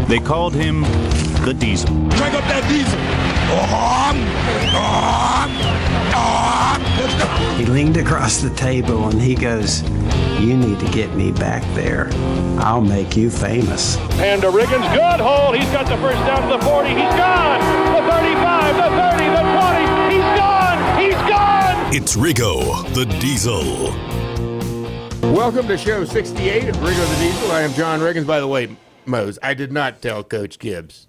They called him the Diesel. Crank up that diesel. Let's go. He leaned across the table and he goes, "You need to get me back there. I'll make you famous." And to Riggins, good hole. He's got the first down to the 40. He's gone. The 35, the 30, the 20. He's gone. He's gone. It's Riggo the Diesel. Welcome to show 68 of Riggo the Diesel. I am John Riggins. By the way, Mose, I did not tell Coach Gibbs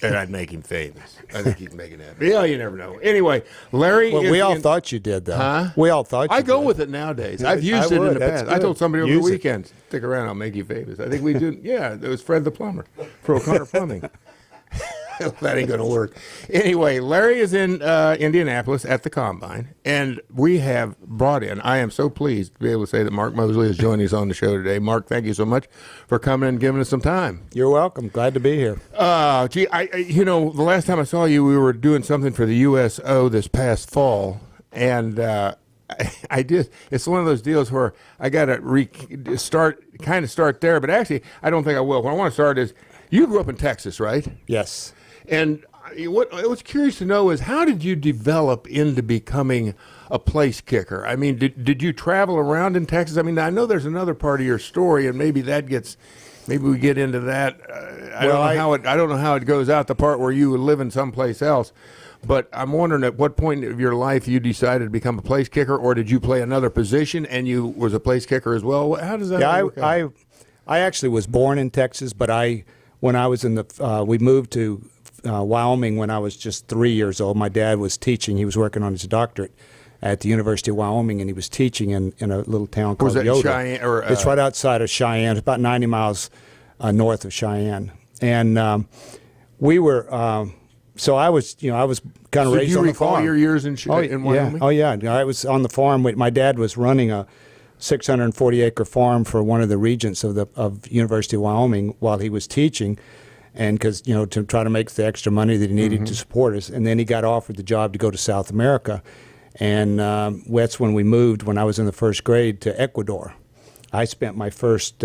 that I'd make him famous. I think he's making that. Yeah, you never know. Anyway, Larry Well, is we all in- through you did, though. Huh? We all thought you I go did. with it nowadays. I've used I it in would. the That's past. I good. told somebody over Use the it. weekend, stick around, I'll make you famous. I think we do. Yeah, it was Fred the plumber for O'Connor Plumbing. That ain't going to work. Anyway, Larry is in Indianapolis at the Combine, and we have brought in, I am so pleased to be able to say that Mark Moseley is joining us on the show today. Mark, thank you so much for coming and giving us some time. You're welcome. Glad to be here. Gee, the last time I saw you, we were doing something for the USO this past fall, and I did. It's one of those deals where I got to start there, but actually, I don't think I will. What I want to start is, you grew up in Texas, right? Yes. And what I was curious to know is, how did you develop into becoming a place kicker? I mean, did you travel around in Texas? I mean, I know there's another part of your story, and maybe we get into that. I don't know how it goes out, the part where you live in someplace else. But I'm wondering, at what point of your life you decided to become a place kicker, or did you play another position and you was a place kicker as well? How does that work out? I actually was born in Texas, but when I was we moved to Wyoming when I was just 3 years old. My dad was teaching. He was working on his doctorate at the University of Wyoming, and he was teaching in a little town called Was that Yoder. Cheyenne? It's right outside of Cheyenne. It's about 90 miles north of Cheyenne. And we were so I was kind of raised on the farm. Do you recall your years in Wyoming? Yeah. I was on the farm. My dad was running a 640-acre farm for one of the regents of University of Wyoming while he was teaching, and because to try to make the extra money that he needed to support us. And then he got offered the job to go to South America, and that's when we moved. When I was in the first grade, to Ecuador. I spent my first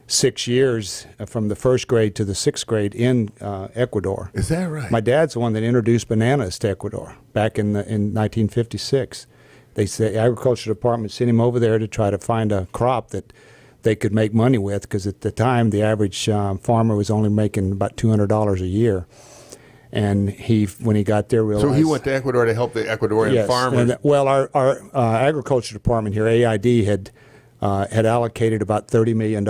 6 years from the first grade to the sixth grade in Ecuador. Is that right? My dad's the one that introduced bananas to Ecuador back in 1956. They said the agriculture department sent him over there to try to find a crop that they could make money with, because at the time the average farmer was only making about $200 a year. And when he got there, realized. So he went to Ecuador to help the Ecuadorian farmers. Our agriculture department here, AID, had allocated about $30 million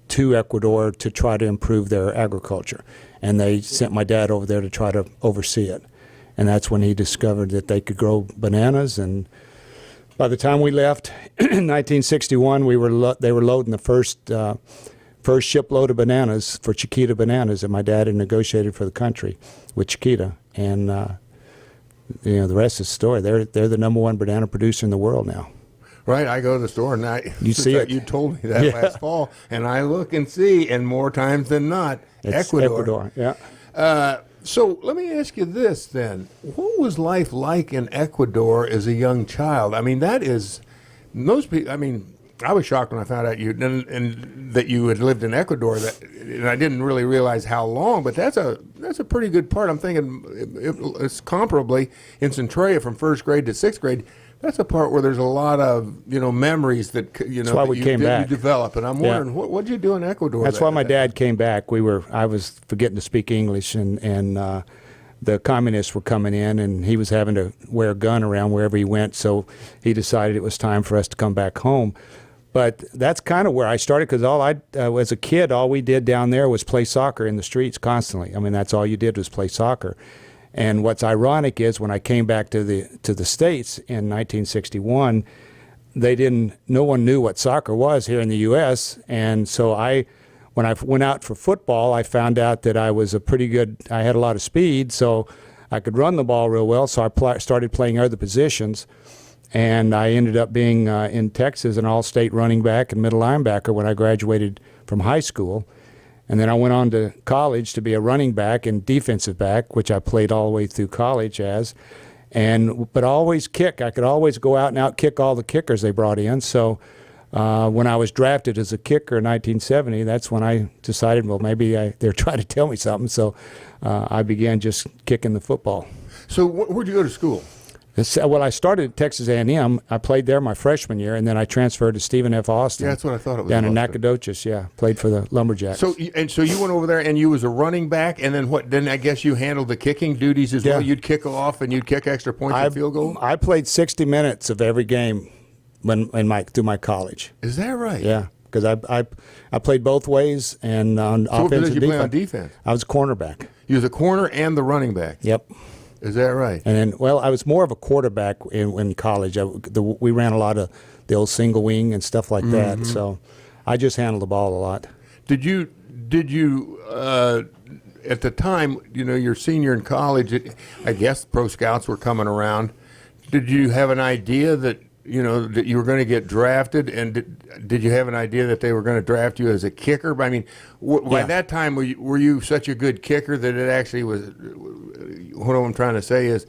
to Ecuador to try to improve their agriculture, and they sent my dad over there to try to oversee it. And that's when he discovered that they could grow bananas. And by the time we left in 1961, they were loading the first shipload of bananas for Chiquita bananas that my dad had negotiated for the country with Chiquita. And the rest is the story. They're the number one banana producer in the world now. Right, I go to the store and you see it. You told me that last fall, and I look and see, and more times than not, It's Ecuador. Yeah. So let me ask you this then: what was life like in Ecuador as a young child? I mean, that is most people. I mean, I was shocked when I found out and that you had lived in Ecuador. And I didn't really realize how long. But that's a pretty good part. I'm thinking it's comparably in Centralia from first grade to sixth grade. That's a part where there's a lot of memories that That's why we came back. You develop, and I'm wondering what did you do in Ecuador? That's why my dad came back. I was forgetting to speak English, and the communists were coming in, and he was having to wear a gun around wherever he went. So he decided it was time for us to come back home. But that's kind of where I started, because as a kid, all we did down there was play soccer in the streets constantly. I mean, that's all you did was play soccer. And what's ironic is when I came back to the States in 1961, no one knew what soccer was here in the U.S. And so when I went out for football, I found out that I had a lot of speed, so I could run the ball real well. So I started playing other positions, and I ended up being in Texas an all-state running back and middle linebacker when I graduated from high school. And then I went on to college to be a running back and defensive back, which I played all the way through college as. But always kick. I could always go out and out-kick all the kickers they brought in. So when I was drafted as a kicker in 1970, that's when I decided, well, maybe they're trying to tell me something. So I began just kicking the football. So where'd you go to school? Well, I started at Texas A&M. I played there my freshman year, and then I transferred to Stephen F. Austin. Yeah, that's what I thought it was. Down in Austin. Nacogdoches, yeah. Played for the Lumberjacks. So you went over there, and you was a running back, and then what? Then I guess you handled the kicking duties as well. You'd kick off, and you'd kick extra points and field goal. I played 60 minutes of every game through my college. Is that right? Yeah, because I played both ways, and on So what offense position and did you play defense. on defense? I was cornerback. You was a corner and the running back. Yep. Is that right? And then, well, I was more of a quarterback in college. We ran a lot of the old single wing and stuff like that. So I just handled the ball a lot. Did you at the time, your senior in college, I guess pro scouts were coming around. Did you have an idea that that you were going to get drafted, and did you have an idea that they were going to draft you as a kicker? I mean, by that time, were you such a good kicker that it actually was? What I'm trying to say is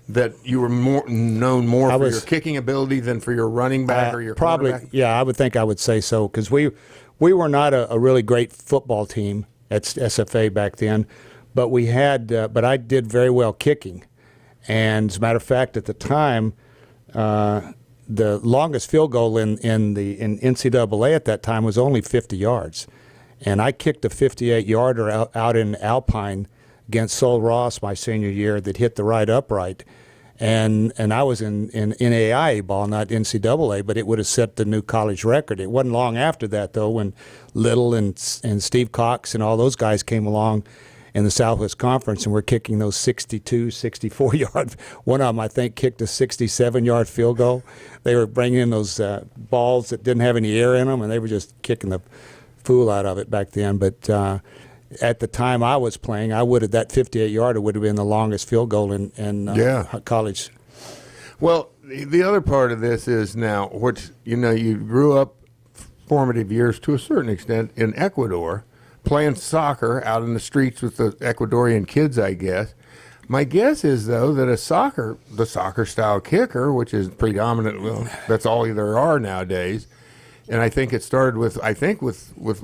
that you were known more for your kicking ability than for your running back or your probably. Yeah, I would think I would say so, because we were not a really great football team at SFA back then, but we had. But I did very well kicking, and as a matter of fact, at the time. The longest field goal in NCAA at that time was only 50 yards. And I kicked a 58-yarder out in Alpine against Sol Ross my senior year that hit the right upright. And I was in NAIA ball, not NCAA, but it would have set the new college record. It wasn't long after that, though, when Little and Steve Cox and all those guys came along in the Southwest Conference, and we're kicking those 62, 64-yard. One of them, I think, kicked a 67-yard field goal. They were bringing in those balls that didn't have any air in them, and they were just kicking the fool out of it back then. But at the time I was playing, that 58-yarder would have been the longest field goal in college. Well, the other part of this is now, which you grew up formative years to a certain extent in Ecuador, playing soccer out in the streets with the Ecuadorian kids, I guess. My guess is, though, that the soccer-style kicker, which is predominant, well, that's all there are nowadays, and I think it started with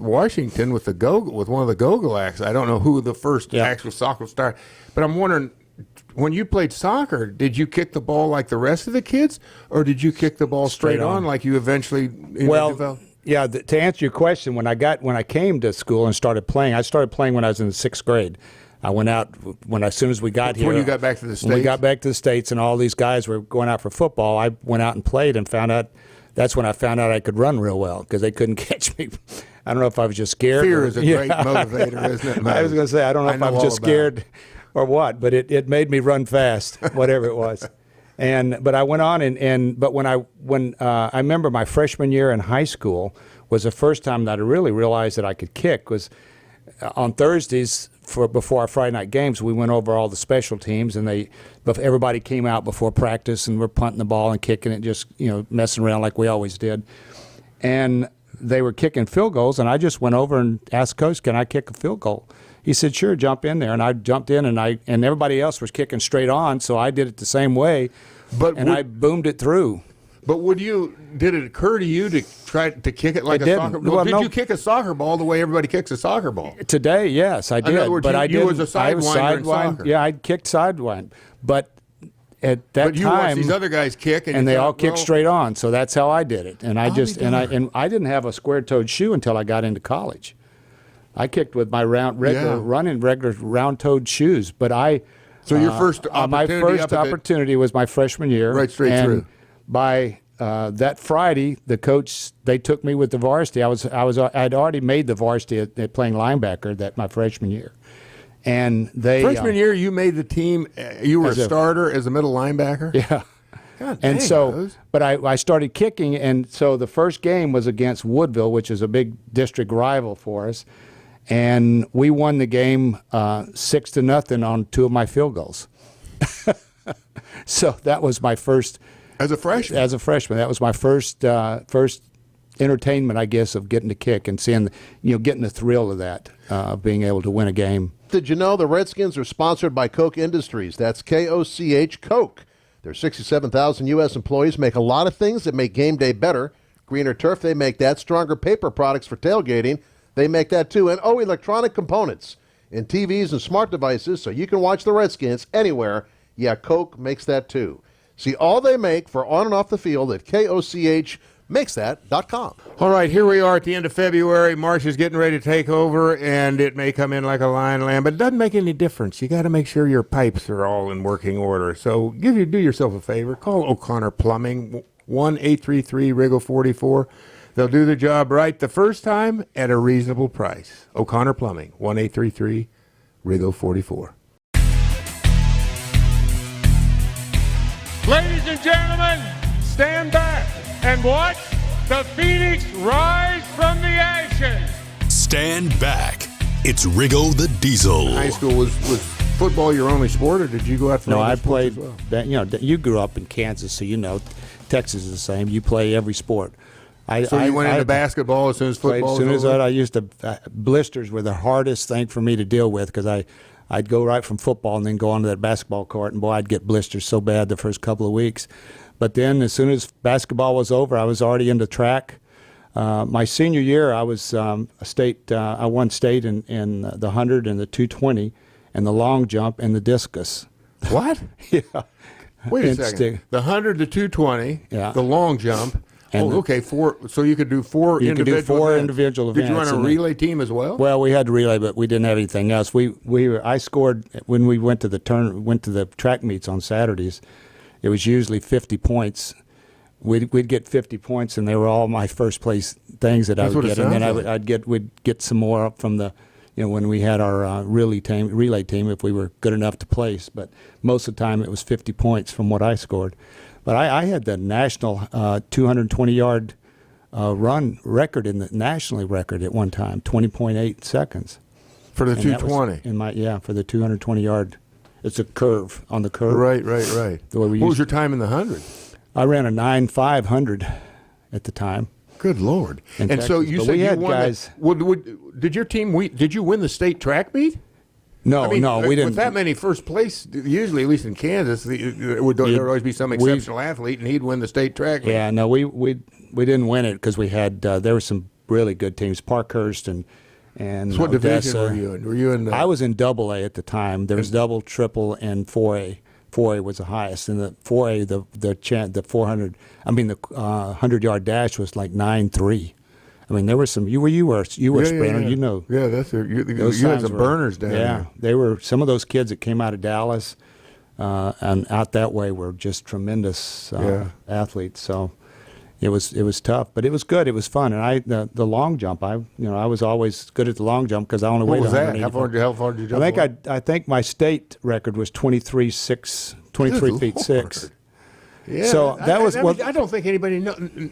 Washington with one of the Gogolaks. I don't know who the first actual soccer star, but I'm wondering, when you played soccer, did you kick the ball like the rest of the kids, or did you kick the ball straight on like you eventually developed? Yeah, to answer your question, when I came to school and started playing, I started playing when I was in the 6th grade. I went out as soon as we got here. When you got back to the States? When we got back to the States and all these guys were going out for football, I went out and played and that's when I found out I could run real well, because they couldn't catch me. I don't know if I was just scared. Fear is a great motivator, isn't it? I was going to say, I don't know if I was just scared or what, but it made me run fast, whatever it was. But I went on but when I remember my freshman year in high school was the first time that I really realized that I could kick. Was on Thursdays before our Friday night games, we went over all the special teams, and everybody came out before practice, and we're punting the ball and kicking it, just messing around like we always did. And they were kicking field goals, and I just went over and asked Coach, "Can I kick a field goal?" He said, "Sure, jump in there." And I jumped in, and everybody else was kicking straight on, so I did it the same way, I boomed it through. But did it occur to you to try to kick it like a soccer ball? Did you kick a soccer ball the way everybody kicks a soccer ball? Today, yes, I did. In other words, but you was a sidewinder in soccer. Yeah, I kicked sidewind. But at that time, you watched these other guys kick, and they all kicked straight on. So that's how I did it. And I didn't have a square-toed shoe until I got into college. I kicked with my regular round-toed shoes, but So your first opportunity was my freshman year. Right straight through. By that Friday, the coach, they took me with the varsity. I'd already made the varsity at playing linebacker my freshman year, and freshman year you made the team. You were a starter as a middle linebacker. Yeah. God and dang, so, but I started kicking, and so the first game was against Woodville, which is a big district rival for us, and we won the game 6-0 on 2 of my field goals. So that was my first. As a freshman? As a freshman. That was my first entertainment, I guess, of getting to kick and seeing, getting the thrill of that, being able to win a game. Did you know the Redskins are sponsored by Koch Industries? That's Koch, Koch. Their 67,000 U.S. employees make a lot of things that make game day better. Greener turf, they make that. Stronger paper products for tailgating, they make that too. And electronic components in TVs and smart devices so you can watch the Redskins anywhere. Yeah, Coke makes that too. See all they make for on and off the field at KOCHmakesthat.com. All right, here we are at the end of February. March is getting ready to take over, and it may come in like a lion lamb, but it doesn't make any difference. You got to make sure your pipes are all in working order. So do yourself a favor. Call O'Connor Plumbing, 1-833-RIGGLE44. They'll do the job right the first time at a reasonable price. O'Connor Plumbing, 1-833-RIGGLE44. Ladies and gentlemen, stand back and watch the Phoenix rise from the ashes. Stand back. It's Riggo the Diesel. High school was football your only sport, or did you go out for No, other I sports played. as well? You grew up in Kansas, so you know Texas is the same. You play every sport. So you went into basketball as soon as football As soon was as over? I used to. Blisters were the hardest thing for me to deal with because I'd go right from football and then go onto that basketball court, and boy, I'd get blisters so bad the first couple of weeks. But then, as soon as basketball was over, I was already into track. My senior year, I was I won state in the 100 and the 220, and the long jump and the discus. What? Yeah. Wait a And second. The 100 to 220, Yeah. the long jump. And okay, four. So you could do four You could do individual four events. individual Did you events, run a and then- relay team as well? Well, we had relay, but we didn't have anything else. I scored when we went to the track meets on Saturdays. It was usually 50 points. We'd get 50 points, and they were all my first place things that That's I would what it get. And then sounds like. we'd get some more up from the, when we had our relay team if we were good enough to place. But most of the time it was 50 points from what I scored. But I had the national 220-yard run record in the nationally record at one time, 20.8 seconds. For the And that was 220. for the 220-yard. It's a curve on the curve. Right. The way we What was used- your time in the 100? I ran a 9.500 at the time. Good Lord. In And so Texas, you but said we you had won guys- did your team did you win the state track meet? No, I mean, we didn't. With that many first place, usually, at least in Kansas, there would always be some exceptional athlete, and he'd win the state track meet. Yeah, no, we didn't win it because we had there were some really good teams, Parkhurst and So what division Odessa. were you in? Were you in? I was in Double A at the time. There was double, triple, and 4A. 4A was the highest, and the 4A the 400. I mean the 100-yard dash was like 9.3. I mean there were some. You were a sprinter. Yeah. You know. Yeah, that's it. You Those had times some were- burners down Yeah, there. they were some of those kids that came out of Dallas and out that way were just tremendous athletes. So it was tough, but it was good. It was fun, and the long jump. I was always good at the long jump because I only What weighed was that? 180 How far did you jump? I think my state record was 23 Good feet Lord. 6. Yeah, So that was what- I don't think anybody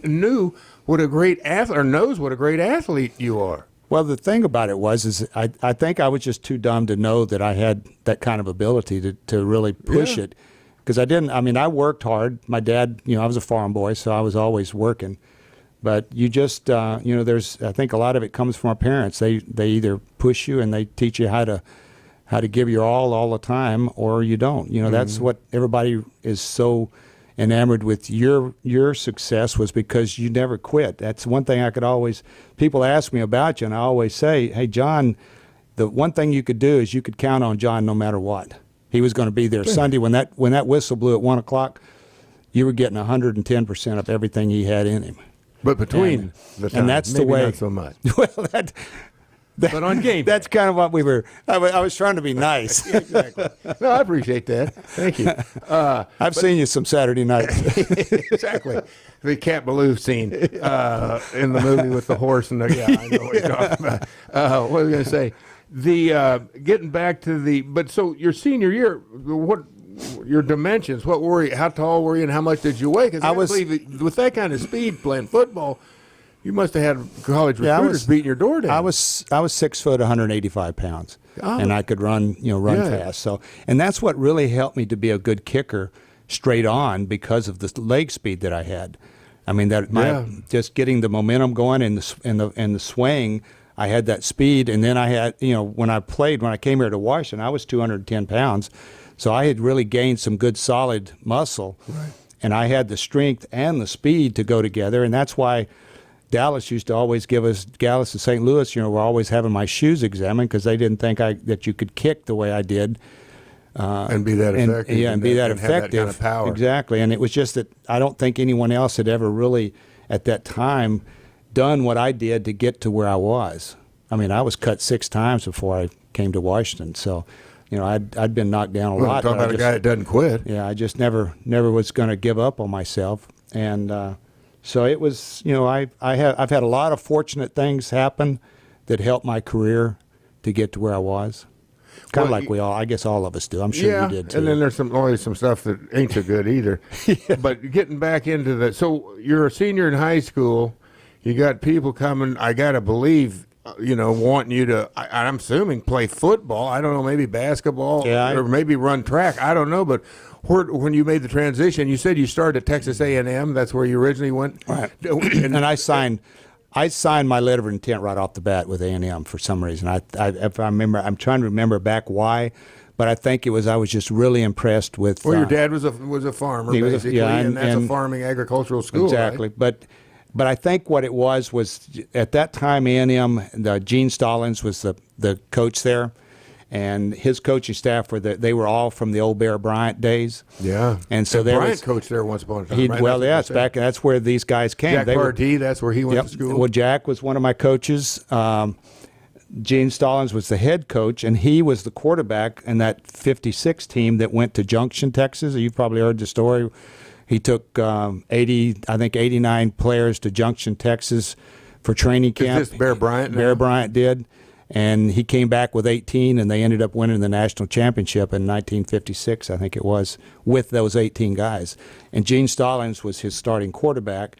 knew what a great athlete or knows what a great athlete you are. Well, the thing about it is I think I was just too dumb to know that I had that kind of ability to really push Yeah. it. Because I didn't. I mean, I worked hard. My dad, I was a farm boy, so I was always working. But you just, there's. I think a lot of it comes from our parents. They either push you and they teach you how to give your all the time, or you don't. That's what everybody is so enamored with your success was because you never quit. That's one thing I could always. People ask me about you, and I always say, "Hey, John, the one thing you could do is you could count on John no matter what. He was going to be there Sunday when that whistle blew at 1:00. You were getting 110% of everything he had in him. But between the time, and that's maybe the way. not so much. Well, But on game that's kind of what we were. I was trying to be nice. Exactly. No, I appreciate that. Thank you. I've seen you some Saturday nights. Exactly. The Cat Ballou scene in the movie with the horse and I know what you're talking about. What was I going to say? The getting back to but so your senior year, what your dimensions? What were you? How tall were you, and how much did you weigh? Because I believe with that kind of speed playing football, you must have had college recruiters beating your door down. I was 6 foot, 185 pounds, and I could run fast. So, and that's what really helped me to be a good kicker straight on because of the leg speed that I had. I mean just getting the momentum going and the swing. I had that speed, and then I had when I came here to Washington, I was 210 pounds, so I had really gained some good solid muscle, right. And I had the strength and the speed to go together, and that's why. Dallas used to always give us, Dallas and St. Louis, were always having my shoes examined because they didn't think that you could kick the way I did. And be that effective. And be that and effective. Have that kind of power. Exactly. And it was just that I don't think anyone else had ever really, at that time, done what I did to get to where I was. I mean, I was cut 6 times before I came to Washington. So, I'd been knocked down a lot. Talk about a guy that doesn't quit. Yeah, I just never was going to give up on myself. And so it was, I've had a lot of fortunate things happen that helped my career to get to where I was. Kind of like I guess all of us do. I'm sure you did too. And then there's always some stuff that ain't so good either. Yeah. But getting back into that, so you're a senior in high school. You got people coming, I got to believe, wanting you to, I'm assuming, play football. I don't know, maybe basketball or maybe run track. I don't know. But when you made the transition, you said you started at Texas A&M. That's where you originally went. Right. And I signed my letter of intent right off the bat with A&M for some reason. If I remember, I'm trying to remember back why, but I think it was I was just really impressed with. Well, your dad was a farmer, basically, and that's a farming agricultural school. Exactly, right? But I think what it was at that time A&M, Gene Stallings was the coach there, and his coaching staff they were all from the old Bear Bryant days. Yeah, and so Bryant coached there once upon a time. Right? That's where these guys came. Jack Pardee, that's where he went to school. Well, Jack was one of my coaches. Gene Stallings was the head coach, and he was the quarterback in that '56 team that went to Junction, Texas. You've probably heard the story. He took 89 players to Junction, Texas for training camp. Is this Bear Bryant now? Bear Bryant did. And he came back with 18, and they ended up winning the national championship in 1956, I think it was, with those 18 guys. And Gene Stallings was his starting quarterback.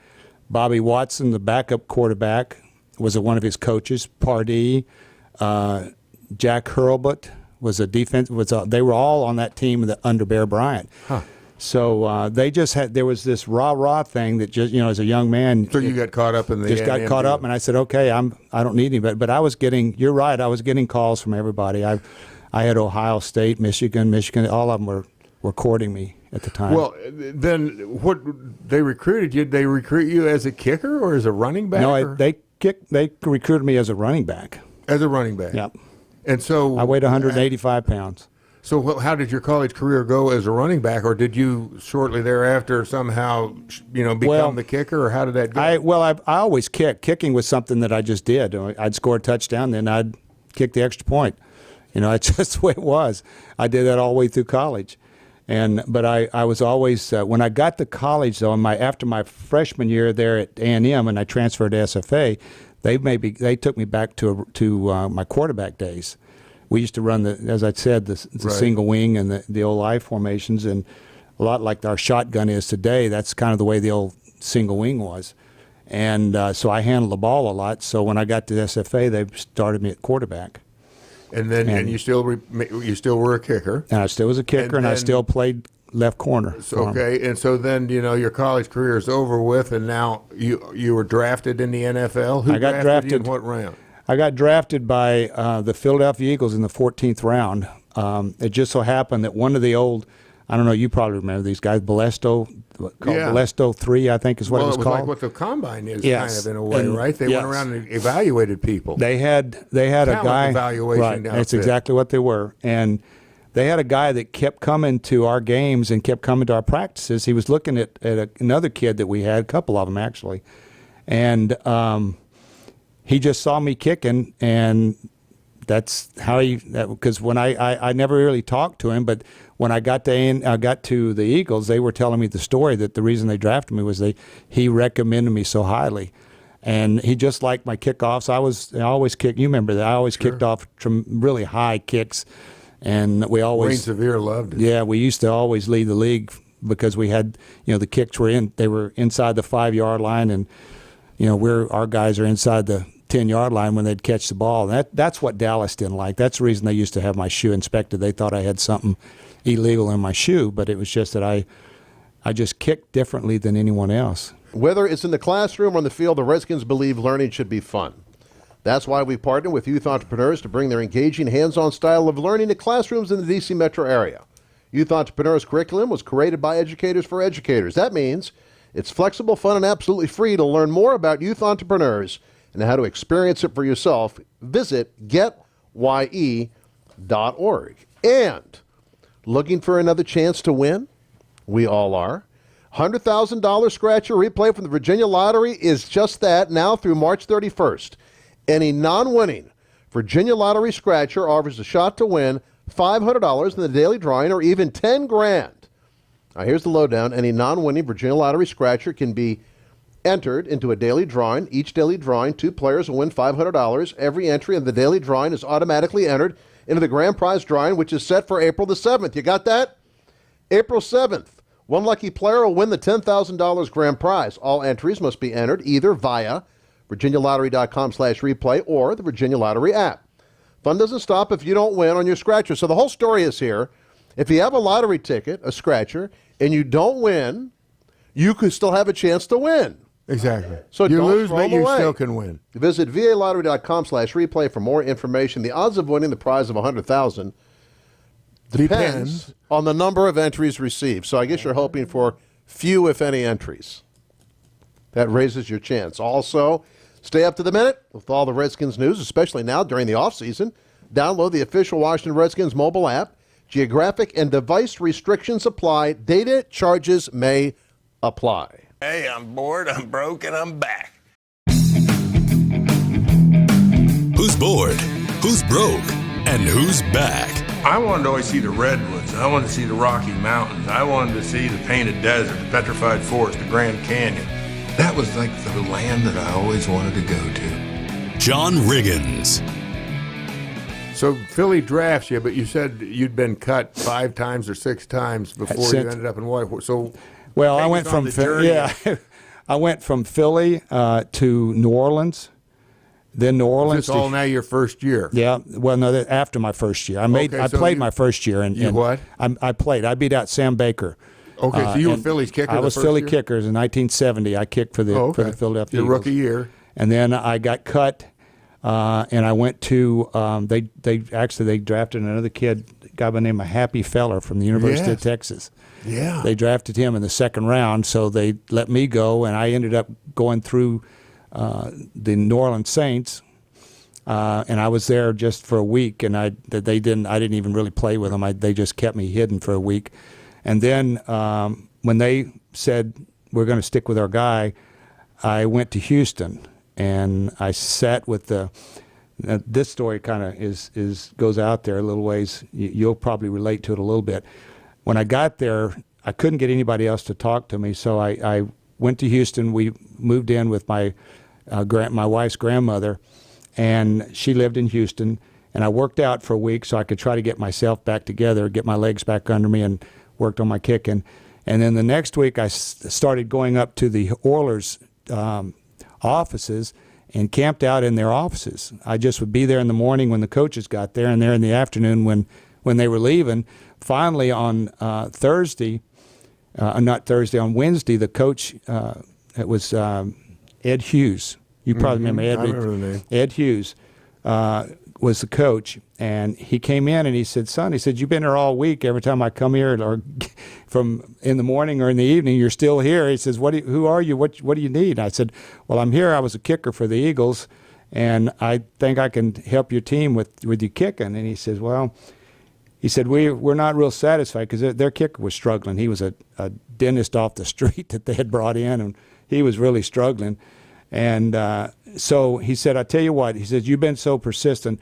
Bobby Watson, the backup quarterback, was one of his coaches. Pardee, Jack Hurlbut was a defense. They were all on that team under Bear Bryant. Huh. So they just there was this rah-rah thing that just, as a young man. So you got caught up in the just got caught up, and I said, okay, I don't need anybody. But I was getting, you're right, I was getting calls from everybody. I had Ohio State, Michigan, all of them were courting me at the time. Well, then what, they recruited you, did they recruit you as a kicker or as a running back? No, they recruited me as a running back. As a running back? Yep. And so I weighed 185 pounds. So how did your college career go as a running back, or did you shortly thereafter somehow, become the kicker, or how did that go? I always kicked. Kicking was something that I just did. I'd score a touchdown, then I'd kick the extra point. It's just the way it was. I did that all the way through college. But I was always when I got to college though, after my freshman year there at A&M, and I transferred to SFA, they took me back to my quarterback days. We used to run as I said, the right. single wing and the old I formations, and a lot like our shotgun is today. That's kind of the way the old single wing was, and so I handled the ball a lot. So when I got to SFA, they started me at quarterback. And then and you still were a kicker. And I still was a kicker, and I still played left corner. Okay, and so then your college career is over with, and now you were drafted in the NFL. Who I got drafted you in what round? I got drafted by the Philadelphia Eagles in the 14th round. It just so happened that one of the old, I don't know, you probably remember these guys, Balesto 3, I think is what it was called. Well, it was like what the combine is, kind of in a way, right? They went around and evaluated people. They had a guy. Evaluation right, that's exactly what they were. And they had a guy that kept coming to our games and kept coming to our practices. He was looking at another kid that we had, a couple of them actually. And he just saw me kicking, and that's how because when I never really talked to him, but when I got to the Eagles, they were telling me the story that the reason they drafted me was he recommended me so highly, and he just liked my kickoffs. I always kicked. You remember that I always kicked off really high kicks, and we always. Wayne Sevier loved it. Yeah, we used to always lead the league because we had the kicks they were inside the 5-yard line, and our guys are inside the 10-yard line when they'd catch the ball. That's what Dallas didn't like. That's the reason they used to have my shoe inspected. They thought I had something illegal in my shoe, but it was just that I just kicked differently than anyone else. Whether it's in the classroom or on the field, the Redskins believe learning should be fun. That's why we partner with youth entrepreneurs to bring their engaging, hands-on style of learning to classrooms in the D.C. metro area. Youth Entrepreneurs curriculum was created by educators for educators. That means It's flexible, fun, and absolutely free. To learn more about youth entrepreneurs and how to experience it for yourself, visit getye.org. And looking for another chance to win? We all are. $100,000 scratcher replay from the Virginia Lottery is just that, now through March 31st. Any non-winning Virginia Lottery scratcher offers a shot to win $500 in the daily drawing or even $10,000. Now here's the lowdown. Any non-winning Virginia Lottery scratcher can be entered into a daily drawing. Each daily drawing, 2 players will win $500. Every entry in the daily drawing is automatically entered into the grand prize drawing, which is set for April the 7th. You got that? April 7th. One lucky player will win the $10,000 grand prize. All entries must be entered either via virginialottery.com/replay or the Virginia Lottery app. Fun doesn't stop if you don't win on your scratcher. So the whole story is here. If you have a lottery ticket, a scratcher, and you don't win, you could still have a chance to win. Exactly. So you don't lose, throw but them you away. still can win. Visit VALottery.com/replay for more information. The odds of winning the prize of $100,000 depends on the number of entries received. So I guess you're hoping for few, if any, entries. That raises your chance. Also, stay up to the minute with all the Redskins news, especially now during the offseason. Download the official Washington Redskins mobile app. Geographic and device restrictions apply. Data charges may apply. Hey, I'm bored, I'm broke, and I'm back. Who's bored? Who's broke? And who's back? I wanted to always see the redwoods. I wanted to see the Rocky Mountains. I wanted to see the Painted Desert, the Petrified Forest, the Grand Canyon. That was like the land that I always wanted to go to. John Riggins. So Philly drafts you, but you said you'd been cut 5 times or 6 times before you ended up in Whitehorse. So, well, I went from I went from Philly to New Orleans. Then New Orleans. Is this all now your first year? Yeah. Well, no, after my first year, I played my first year, and what? I played. I beat out Sam Baker. Okay, so you were Philly's kicker. I was Philly kickers in 1970. I kicked for the Philadelphia Your Eagles. rookie year. And then I got cut, and I went to. They drafted another kid, a guy by the name of Happy Feller from the University of Texas. Yeah. They drafted him in the 2nd round, so they let me go, and I ended up going through the New Orleans Saints, and I was there just for a week, and I didn't even really play with them. They just kept me hidden for a week, and then when they said we're going to stick with our guy, I went to Houston, and I sat with the. This story kind of goes out there a little ways. You'll probably relate to it a little bit. When I got there, I couldn't get anybody else to talk to me, so I went to Houston. We moved in with my wife's grandmother, and she lived in Houston. And I worked out for a week so I could try to get myself back together, get my legs back under me, and worked on my kicking. And then the next week, I started going up to the Oilers' offices and camped out in their offices. I just would be there in the morning when the coaches got there, and there in the afternoon when they were leaving. Finally, on on Wednesday, the coach, it was Ed Hughes. You probably remember Ed. I remember the name. Ed Hughes was the coach, and he came in and he said, "Son," he said, "you've been here all week. Every time I come here, or from in the morning or in the evening, you're still here." He says, "Who are you? What do you need?" And I said, "Well, I'm here. I was a kicker for the Eagles, and I think I can help your team with your kicking." And he says, "Well," he said, we're not real satisfied because their kicker was struggling. He was a dentist off the street that they had brought in, and he was really struggling. And so he said, "I tell you what," he said, "you've been so persistent.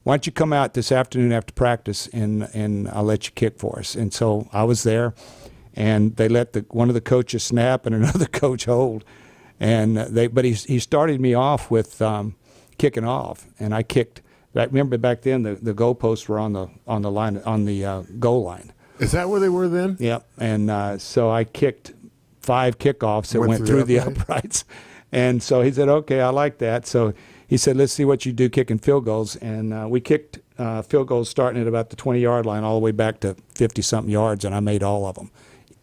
Why don't you come out this afternoon after practice, and I'll let you kick for us." And so I was there, and they let one of the coaches snap and another coach hold. But he started me off with kicking off, and I kicked. I remember back then the goalposts were on the line, on the goal line. Is that where they were then? Yep. And so I kicked 5 kickoffs that went through the uprights. And so he said, "Okay, I like that." So he said, "Let's see what you do kicking field goals." And we kicked field goals starting at about the 20-yard line all the way back to 50-something yards, and I made all of them.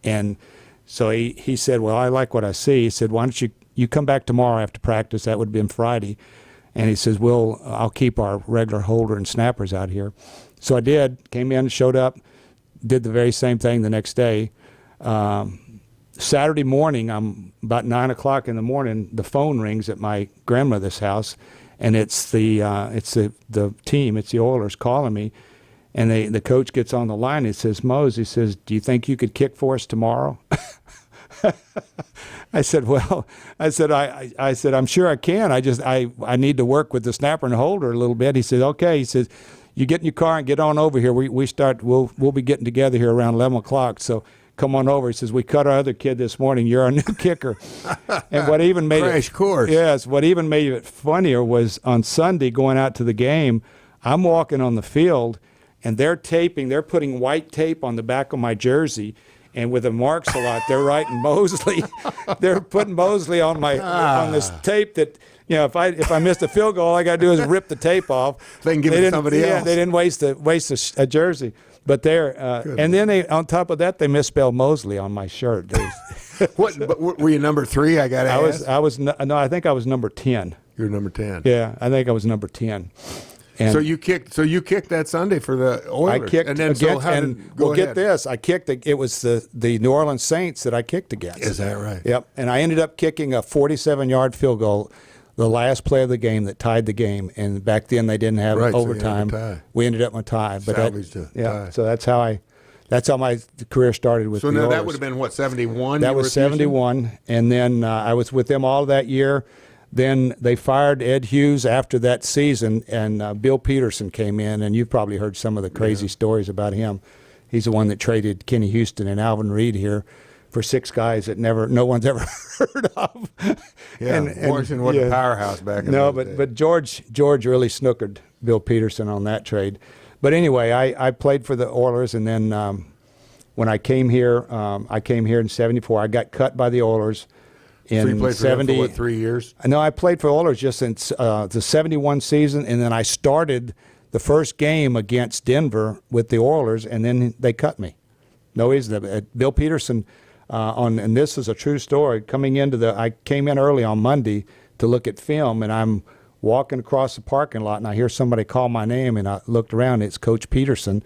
And so he said, "Well, I like what I see." He said, "Why don't you come back tomorrow after practice?" That would have been Friday. And he says, I'll keep our regular holder and snappers out here. So I did, came in, showed up, did the very same thing the next day. Saturday morning, I'm about 9 o'clock in the morning. The phone rings at my grandmother's house, and it's the team, it's the Oilers calling me, and the coach gets on the line. He says, "Mose," he says, "do you think you could kick for us tomorrow?" I said, "Well," I said, "I'm sure I can. I need to work with the snapper and holder a little bit." He said, "Okay." He says, "You get in your car and get on over here. We'll be getting together here around 11 o'clock. So come on over." He says, "We cut our other kid this morning. You're our new kicker." And what even made Crash course. Yes, what even made it funnier was on Sunday going out to the game, I'm walking on the field, and they're putting white tape on the back of my jersey. And with the marks a lot, they're writing Moseley. They're putting Moseley on on this tape that, if I missed a field goal, all I got to do is rip the tape off. They can give it to somebody else. They didn't waste a jersey. But and then on top of that, they misspelled Moseley on my shirt. But were you number 3? I got to ask. I think I was number 10. You're number 10. Yeah, I think I was number 10. And so you kicked that Sunday for the Oilers. I kicked and then get this. I kicked it was the New Orleans Saints that I kicked against. Is that right? Yep. And I ended up kicking a 47-yard field goal, the last play of the game that tied the game. And back then they didn't have overtime. So we ended up with a tie. But tie. So that's how my career started with the Oilers. So now that would have been what, 71? That was 71. And then I was with them all that year. Then they fired Ed Hughes after that season, and Bill Peterson came in, and you've probably heard some of the crazy stories about him. He's the one that traded Kenny Houston and Alvin Reed here for 6 guys that no one's ever heard of. Yeah, Washington wasn't a powerhouse back in those days. But George really snookered Bill Peterson on that trade. But anyway, I played for the Oilers, and then when I came here in '74. I got cut by the Oilers. So you played for them for 3 years? No, I played for Oilers just since the 71 season, and then I started the first game against Denver with the Oilers, and then they cut me. No reason. Bill Peterson, and this is a true story, I came in early on Monday to look at film, and I'm walking across the parking lot, and I hear somebody call my name, and I looked around, it's Coach Peterson,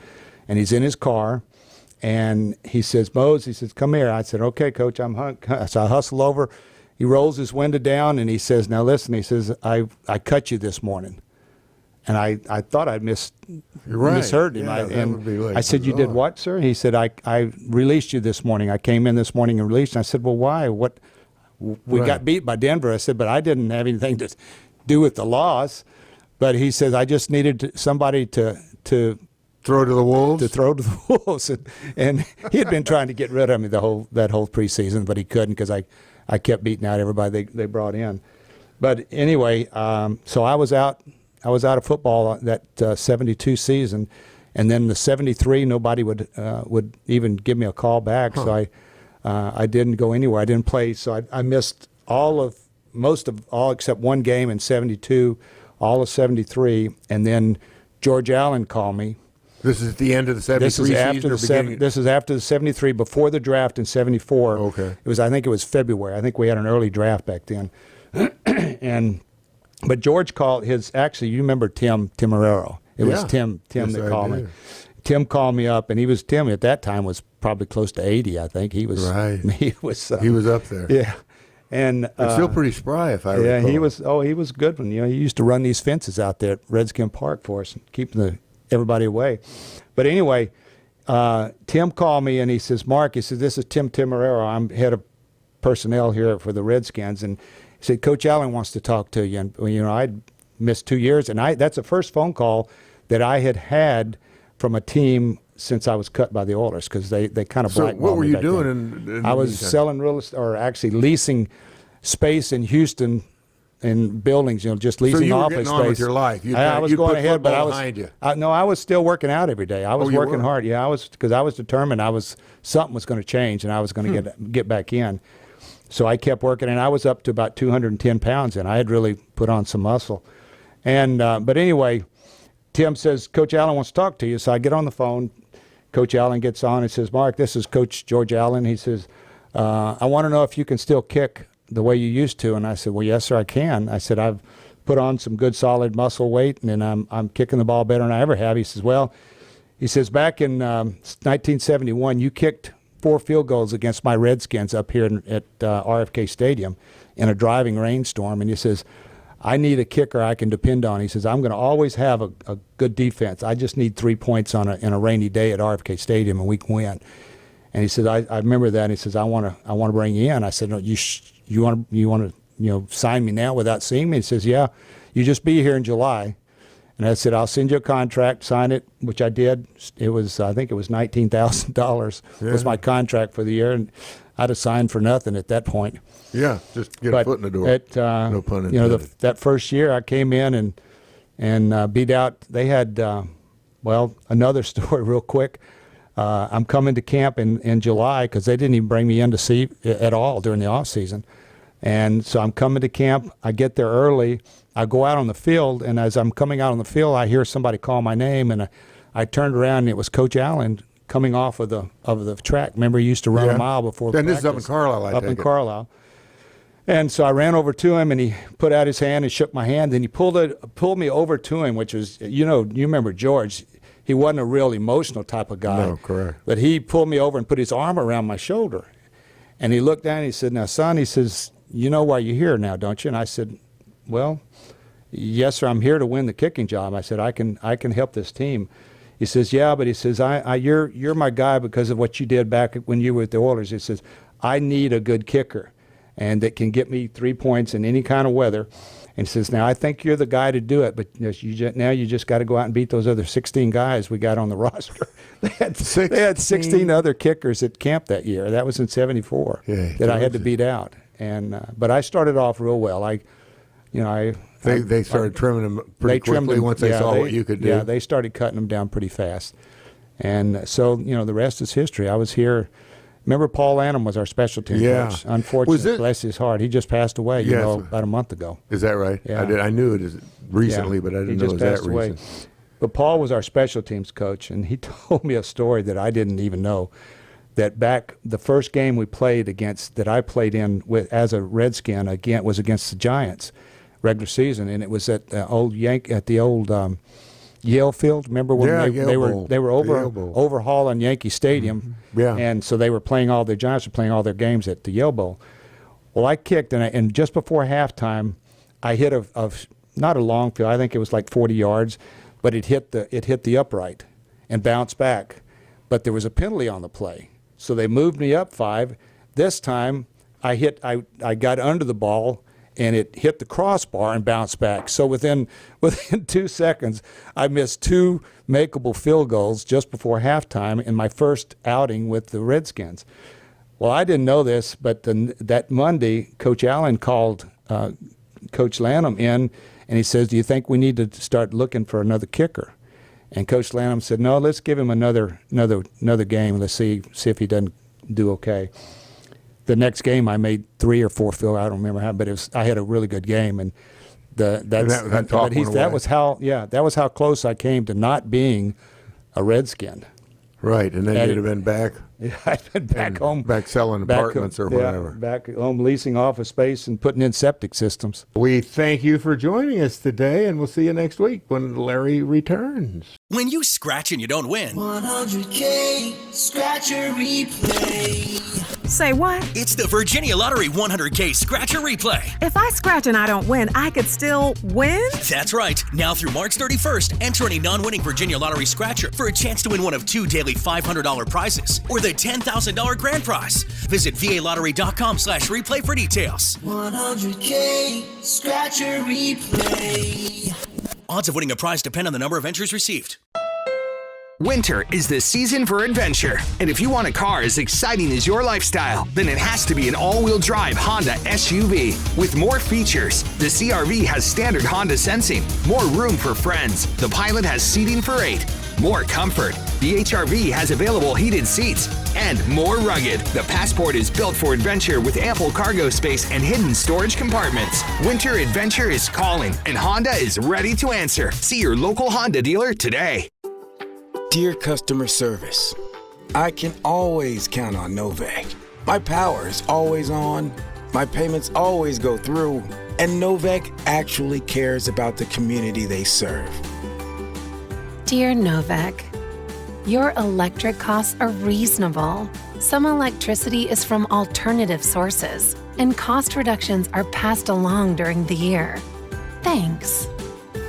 and he's in his car. And he says, "Mose," he says, "come here." I said, "Okay, Coach, I'm hungry." So I hustle over. He rolls his window down, and he says, "Now listen," he says, I cut you this morning." And I thought I'd misheard him. Yeah, I said, "You did what, sir?" He said, I released you this morning. I came in this morning and released you. I said, "Well, why? We got beat by Denver." I said, "But I didn't have anything to do with the loss." But he says, "I just needed somebody to throw to the wolves." To throw to the wolves. And he had been trying to get rid of me that whole preseason, but he couldn't because I kept beating out everybody they brought in. But anyway, so I was out of football that 72 season, and then the 73 nobody would even give me a call back. So I didn't go anywhere. I didn't play. So I missed most of all except one game in 72, all of 73, and then George Allen called me. This is at the end of the 73 season? This is after the 73, before the draft in 74. Okay. I think it was February. I think we had an early draft back then. But George called actually, you remember Tim Herrero. It was Tim that called me. Tim called me up, and Tim at that time was probably close to 80, I think. He was he was up there. Yeah. And still pretty spry, if I recall. Yeah, he was a good one. He used to run these fences out there at Redskin Park for us, keeping everybody away. But anyway, Tim called me, and he says, "Mark," he says, "this is Tim Herrero. I'm head of personnel here for the Redskins." And he said, "Coach Allen wants to talk to you." And, I'd missed 2 years, and that's the first phone call that I had from a team since I was cut by the Oilers, because they kind of blackballed me. So what were you back doing? Then. I was selling real estate, or actually leasing space in Houston in buildings, just leasing office space. So you were getting on with your life. I was going ahead, but I was still working out every day. I was working hard. Yeah, because I was determined something was going to change, and I was going to get back in. So I kept working, and I was up to about 210 pounds, and I had really put on some muscle. And but anyway, Tim says, "Coach Allen wants to talk to you." So I get on the phone. Coach Allen gets on and says, "Mark, this is Coach George Allen." He says, "I want to know if you can still kick the way you used to." And I said, "Well, yes, sir, I can." I said, "I've put on some good solid muscle weight, and I'm kicking the ball better than I ever have." He says, "Well," he says, "back in 1971, you kicked 4 field goals against my Redskins up here at RFK Stadium in a driving rainstorm, and he says, I need a kicker I can depend on. He says, I'm going to always have a good defense. I just need 3 points in a rainy day at RFK Stadium, and we can win. And he said, I remember that. And he says, I want to bring you in. I said, no, you want to sign me now without seeing me? He says, yeah, you just be here in July. And I said, I'll send you a contract, sign it, which I did. I think it was $19,000 was my contract for the year, and I'd have signed for nothing at that point. Yeah, just get a foot in the door. No pun intended. That first year I came in and beat out. They had, another story real quick. I'm coming to camp in July because they didn't even bring me in to see at all during the off season. And so I'm coming to camp. I get there early. I go out on the field, and as I'm coming out on the field, I hear somebody call my name, and I turned around, and it was Coach Allen coming off of the track. Remember, he used to run a mile before practice. And this is up in Carlisle, Up in Carlisle. And so I ran over to him, and he put out his hand and shook my hand. Then he pulled me over to him, which was, you remember George. He wasn't a real emotional type of guy. No, correct. But he pulled me over and put his arm around my shoulder. And he looked down and he said, now, son, he says, you know why you're here now, don't you? And I said, well, yes, sir, I'm here to win the kicking job. I said, I can help this team. He says, yeah, but he says, you're my guy because of what you did back when you were with the Oilers. He says, I need a good kicker and that can get me 3 points in any kind of weather. And he says, now I think you're the guy to do it, but now you just got to go out and beat those other 16 guys we got on the roster. They had 16 other kickers at camp that year. That was in '74 that I had to beat out. And but I started off real well. They started trimming them pretty quickly once they saw what you could do. Yeah, they started cutting them down pretty fast. And so, the rest is history. I was here. Remember, Paul Lanham was our special team coach. Unfortunately, bless his heart, he just passed away, about a month ago. Is that right? Yeah. I knew it recently, but I didn't know it was that recent. But Paul was our special teams coach, and he told me a story that I didn't even know. That back the first game we played that I played in as a Redskin was against the Giants, regular season, and it was at the old Yale Field. Remember when they were overhauling Yankee Stadium? Mm-hmm. Yeah. And so the Giants were playing all their games at the Yale Bowl. Well, I kicked, and just before halftime, I hit not a long field. I think it was like 40 yards, but it hit the upright and bounced back. But there was a penalty on the play. So they moved me up 5. This time I got under the ball and it hit the crossbar and bounced back. So within 2 seconds, I missed 2 makeable field goals just before halftime in my first outing with the Redskins. Well, I didn't know this, but that Monday, Coach Allen called Coach Lanham in, and he says, do you think we need to start looking for another kicker? And Coach Lanham said, no, let's give him another game. Let's see if he doesn't do okay. The next game I made 3 or 4 field. I don't remember how, but I had a really good game, and that was how close I came to not being a Redskin. Right, and then you'd have been back. Yeah, I'd been back home. Back selling apartments or whatever. Back home leasing office space and putting in septic systems. We thank you for joining us today, and we'll see you next week when Larry returns. When you scratch and you don't win. 100K, Scratcher Replay. Say what? It's the Virginia Lottery 100K Scratcher Replay. If I scratch and I don't win, I could still win? That's right. Now through March 31st, enter any non-winning Virginia Lottery Scratcher for a chance to win one of 2 daily $500 prizes or the $10,000 grand prize. Visit VALottery.com/replay for details. 100K Scratcher Replay. Odds of winning a prize depend on the number of entries received. Winter is the season for adventure, and if you want a car as exciting as your lifestyle, then it has to be an all-wheel drive Honda SUV. With more features, the CR-V has standard Honda sensing, more room for friends, the Pilot has seating for 8, more comfort, the HR-V has available heated seats, and more rugged. The Passport is built for adventure with ample cargo space and hidden storage compartments. Winter adventure is calling, and Honda is ready to answer. See your local Honda dealer today. Dear customer service, I can always count on Novak. My power is always on, my payments always go through, and Novak actually cares about the community they serve. Dear Novak, your electric costs are reasonable. Some electricity is from alternative sources, and cost reductions are passed along during the year. Thanks.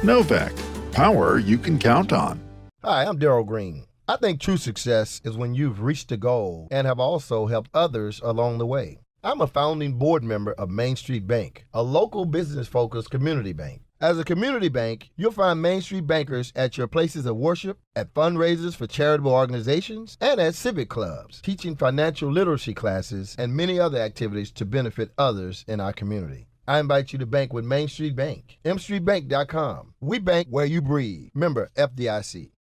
Novec, power you can count on. Hi, I'm Darryl Green. I think true success is when you've reached a goal and have also helped others along the way. I'm a founding board member of Main Street Bank, a local business-focused community bank. As a community bank, you'll find Main Street bankers at your places of worship, at fundraisers for charitable organizations, and at civic clubs, teaching financial literacy classes and many other activities to benefit others in our community. I invite you to bank with Main Street Bank, mstreetbank.com. We bank where you breathe. Member FDIC.